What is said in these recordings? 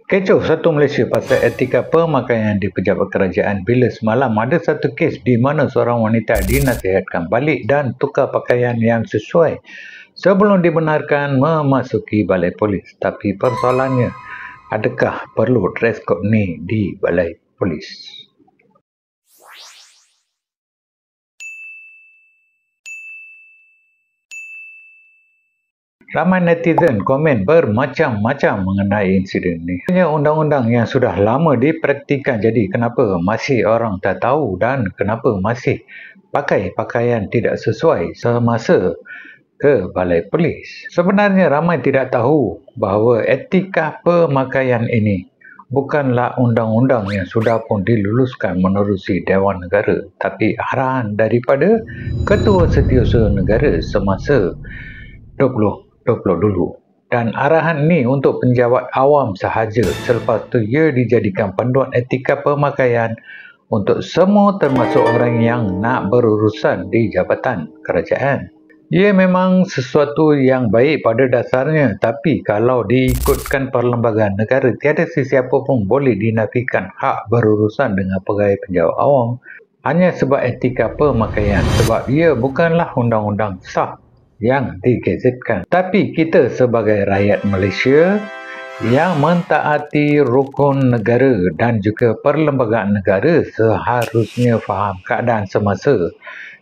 Kecoh satu Malaysia pasal etika pemakaian di pejabat kerajaan bila semalam ada satu kes di mana seorang wanita dinasihatkan balik dan tukar pakaian yang sesuai sebelum dibenarkan memasuki balai polis. Tapi persoalannya, adakah perlu dress code ni di balai polis? Ramai netizen komen bermacam-macam mengenai insiden ini. Hanya undang-undang yang sudah lama dipraktikkan, jadi kenapa masih orang tak tahu dan kenapa masih pakai pakaian tidak sesuai semasa ke balai polis? Sebenarnya ramai tidak tahu bahawa etika pemakaian ini bukanlah undang-undang yang sudah pun diluluskan menerusi Dewan Negara, tapi arahan daripada Ketua Setiausaha Negara semasa 2020 dulu. Dan arahan ini untuk penjawat awam sahaja, selepas itu ia dijadikan panduan etika pemakaian untuk semua termasuk orang yang nak berurusan di jabatan kerajaan. Ia memang sesuatu yang baik pada dasarnya, tapi kalau diikutkan perlembagaan negara, tiada sesiapa pun boleh dinafikan hak berurusan dengan pegawai penjawat awam hanya sebab etika pemakaian, sebab ia bukanlah undang-undang sah yang digazetkan. Tapi kita sebagai rakyat Malaysia yang mentaati rukun negara dan juga perlembagaan negara seharusnya faham keadaan semasa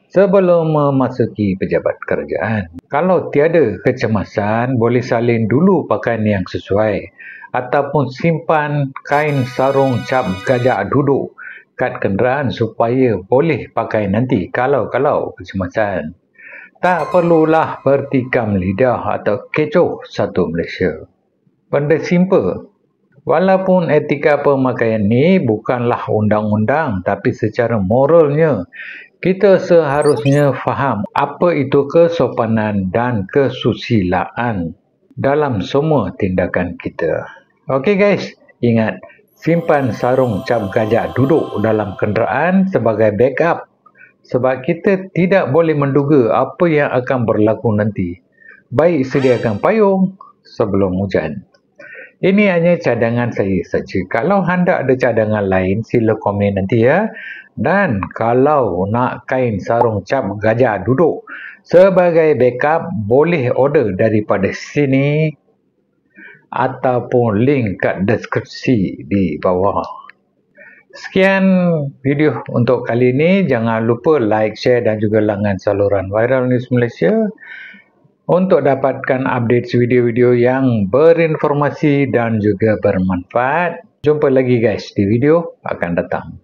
sebelum memasuki pejabat kerajaan. Kalau tiada kecemasan, boleh salin dulu pakaian yang sesuai ataupun simpan kain sarung cap gajah duduk kat kenderaan supaya boleh pakai nanti kalau kecemasan. Tak perlulah bertikam lidah atau kecoh satu Malaysia. Benda simple. Walaupun etika pemakaian ni bukanlah undang-undang, tapi secara moralnya kita seharusnya faham apa itu kesopanan dan kesusilaan dalam semua tindakan kita. Okey guys, ingat simpan sarung cap gajah duduk dalam kenderaan sebagai backup. Sebab kita tidak boleh menduga apa yang akan berlaku nanti. Baik sediakan payung sebelum hujan. Ini hanya cadangan saya saja. Kalau anda ada cadangan lain, sila komen nanti ya. Dan kalau nak kain sarung cap gajah duduk sebagai backup, boleh order daripada sini ataupun link kat deskripsi di bawah. Sekian video untuk kali ini. Jangan lupa like, share dan juga langgan saluran Viral News Malaysia untuk dapatkan update video-video yang berinformasi dan juga bermanfaat. Jumpa lagi guys di video akan datang.